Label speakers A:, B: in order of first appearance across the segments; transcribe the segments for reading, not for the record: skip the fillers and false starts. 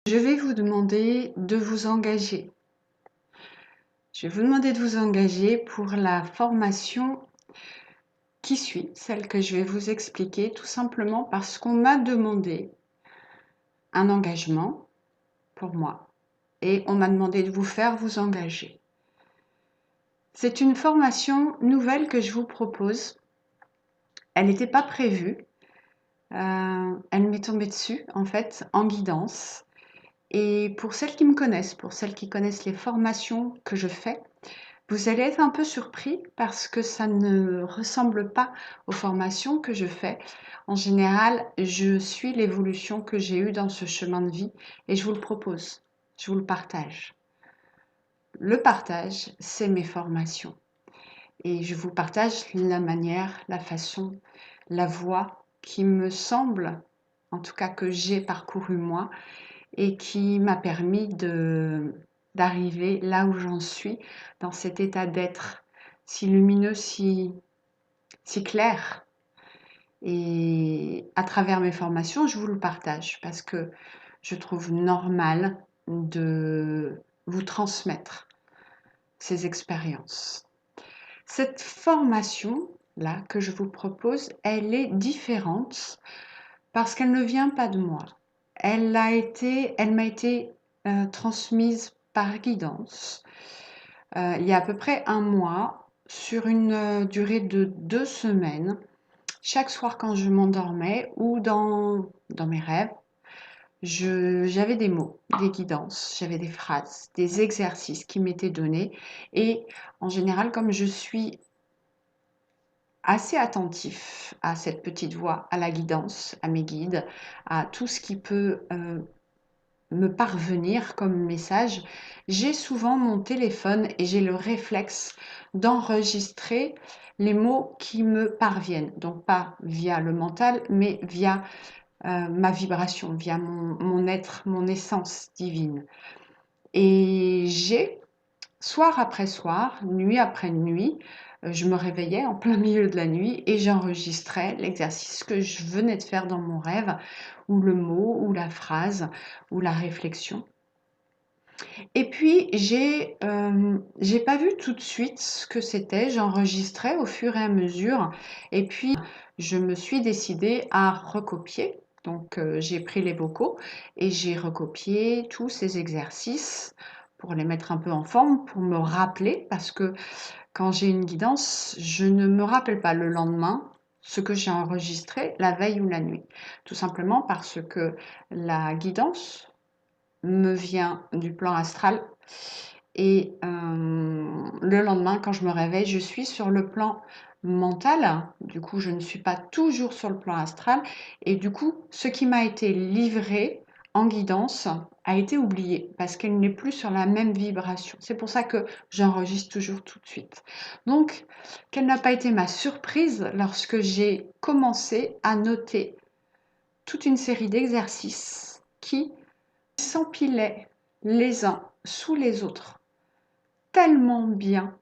A: Je vais vous demander de vous engager. Je vais vous demander de vous engager pour la formation qui suit, celle que je vais vous expliquer, tout simplement parce qu'on m'a demandé un engagement pour moi et on m'a demandé de vous faire vous engager. C'est une formation nouvelle que je vous propose. Elle n'était pas prévue. Elle m'est tombée dessus, en fait, en guidance. Et pour celles qui me connaissent, pour celles qui connaissent les formations que je fais, vous allez être un peu surpris parce que ça ne ressemble pas aux formations que je fais. En général, je suis l'évolution que j'ai eue dans ce chemin de vie et je vous le propose, je vous le partage. Le partage, c'est mes formations. Et je vous partage la manière, la façon, la voie qui me semble, en tout cas que j'ai parcouru moi, et qui m'a permis d'arriver là où j'en suis, dans cet état d'être si lumineux, si clair. Et à travers mes formations, je vous le partage parce que je trouve normal de vous transmettre ces expériences. Cette formation-là que je vous propose, elle est différente parce qu'elle ne vient pas de moi. Elle m'a été transmise par guidance il y a à peu près un mois sur une durée de 2 semaines. Chaque soir quand je m'endormais ou dans mes rêves, j'avais des mots, des guidances, j'avais des phrases, des exercices qui m'étaient donnés et en général comme je suis assez attentif à cette petite voix, à la guidance, à mes guides, à tout ce qui peut me parvenir comme message, j'ai souvent mon téléphone et j'ai le réflexe d'enregistrer les mots qui me parviennent. Donc pas via le mental, mais via ma vibration, via mon être, mon essence divine. Et j'ai, soir après soir, nuit après nuit, je me réveillais en plein milieu de la nuit et j'enregistrais l'exercice que je venais de faire dans mon rêve, ou le mot, ou la phrase, ou la réflexion. Et puis j'ai pas vu tout de suite ce que c'était, j'enregistrais au fur et à mesure et puis je me suis décidée à recopier. Donc j'ai pris les vocaux et j'ai recopié tous ces exercices pour les mettre un peu en forme, pour me rappeler parce que quand j'ai une guidance, je ne me rappelle pas le lendemain ce que j'ai enregistré la veille ou la nuit. Tout simplement parce que la guidance me vient du plan astral et le lendemain quand je me réveille, je suis sur le plan mental. Du coup, je ne suis pas toujours sur le plan astral et du coup, ce qui m'a été livré en guidance a été oublié parce qu'elle n'est plus sur la même vibration. C'est pour ça que j'enregistre toujours tout de suite. Donc, quelle n'a pas été ma surprise lorsque j'ai commencé à noter toute une série d'exercices qui s'empilaient les uns sous les autres tellement bien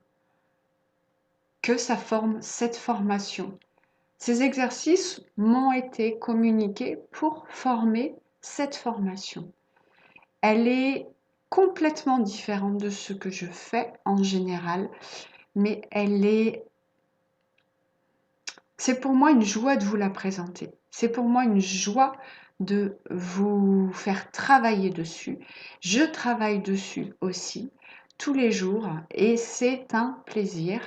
A: que ça forme cette formation. Ces exercices m'ont été communiqués pour former cette formation. Elle est complètement différente de ce que je fais en général, mais c'est pour moi une joie de vous la présenter. C'est pour moi une joie de vous faire travailler dessus. Je travaille dessus aussi tous les jours et c'est un plaisir.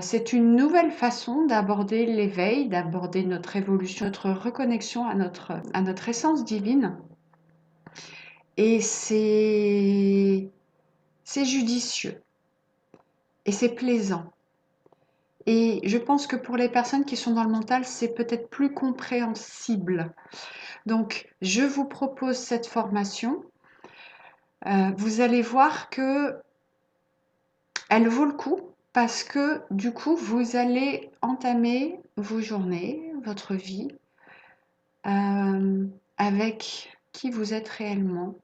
A: C'est une nouvelle façon d'aborder l'éveil, d'aborder notre évolution, notre reconnexion à notre essence divine. Et c'est judicieux et c'est plaisant. Et je pense que pour les personnes qui sont dans le mental, c'est peut-être plus compréhensible. Donc, je vous propose cette formation. Vous allez voir que elle vaut le coup parce que du coup, vous allez entamer vos journées, votre vie, avec qui vous êtes réellement,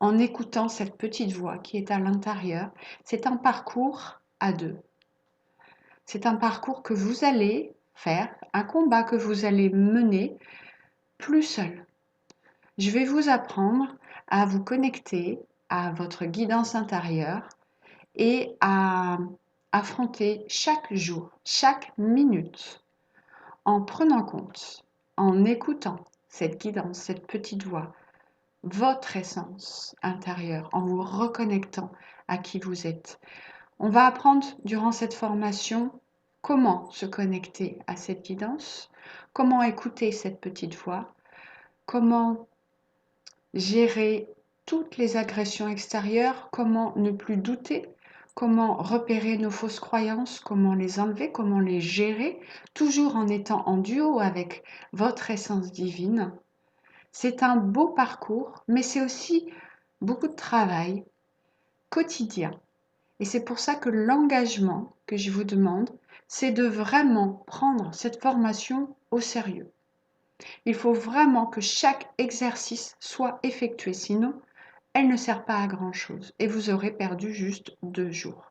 A: en écoutant cette petite voix qui est à l'intérieur. C'est un parcours à deux. C'est un parcours que vous allez faire, un combat que vous allez mener plus seul. Je vais vous apprendre à vous connecter à votre guidance intérieure et à affronter chaque jour, chaque minute, en prenant compte, en écoutant cette guidance, cette petite voix, votre essence intérieure, en vous reconnectant à qui vous êtes. On va apprendre durant cette formation comment se connecter à cette guidance, comment écouter cette petite voix, comment gérer toutes les agressions extérieures, comment ne plus douter, comment repérer nos fausses croyances, comment les enlever, comment les gérer, toujours en étant en duo avec votre essence divine. C'est un beau parcours, mais c'est aussi beaucoup de travail quotidien. Et c'est pour ça que l'engagement que je vous demande, c'est de vraiment prendre cette formation au sérieux. Il faut vraiment que chaque exercice soit effectué, sinon elle ne sert pas à grand-chose et vous aurez perdu juste 2 jours.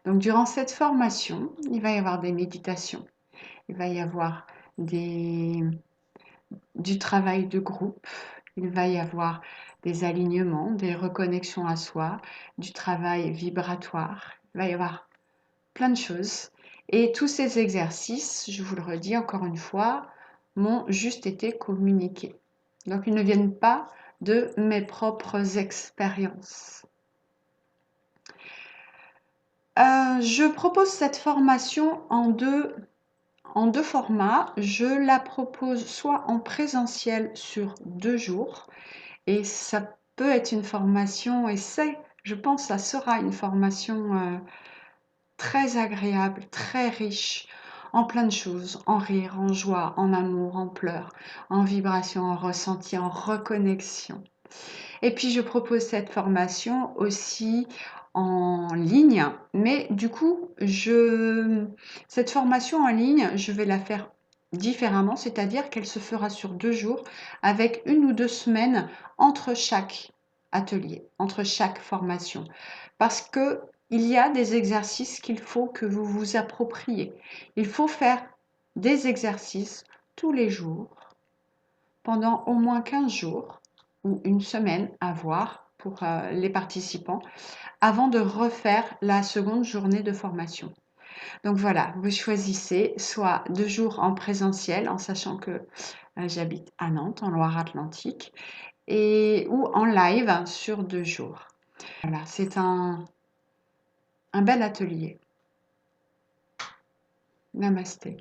A: Donc durant cette formation, il va y avoir des méditations, il va y avoir du travail de groupe, il va y avoir des alignements, des reconnexions à soi, du travail vibratoire, il va y avoir plein de choses. Et tous ces exercices, je vous le redis encore une fois, m'ont juste été communiqués. Donc ils ne viennent pas de mes propres expériences. Je propose cette formation en deux formats. Je la propose soit en présentiel sur 2 jours, et ça peut être une formation, et je pense, ça sera une formation très agréable, très riche, en plein de choses, en rire, en joie, en amour, en pleurs, en vibration, en ressenti, en reconnexion. Et puis je propose cette formation aussi en ligne, mais du coup, cette formation en ligne, je vais la faire différemment, c'est-à-dire qu'elle se fera sur 2 jours avec 1 ou 2 semaines entre chaque atelier, entre chaque formation. Parce que il y a des exercices qu'il faut que vous vous appropriez. Il faut faire des exercices tous les jours pendant au moins 15 jours ou 1 semaine à voir pour les participants avant de refaire la seconde journée de formation. Donc voilà, vous choisissez soit 2 jours en présentiel en sachant que j'habite à Nantes en Loire-Atlantique ou en live sur 2 jours. Voilà, c'est un bel atelier. Namasté.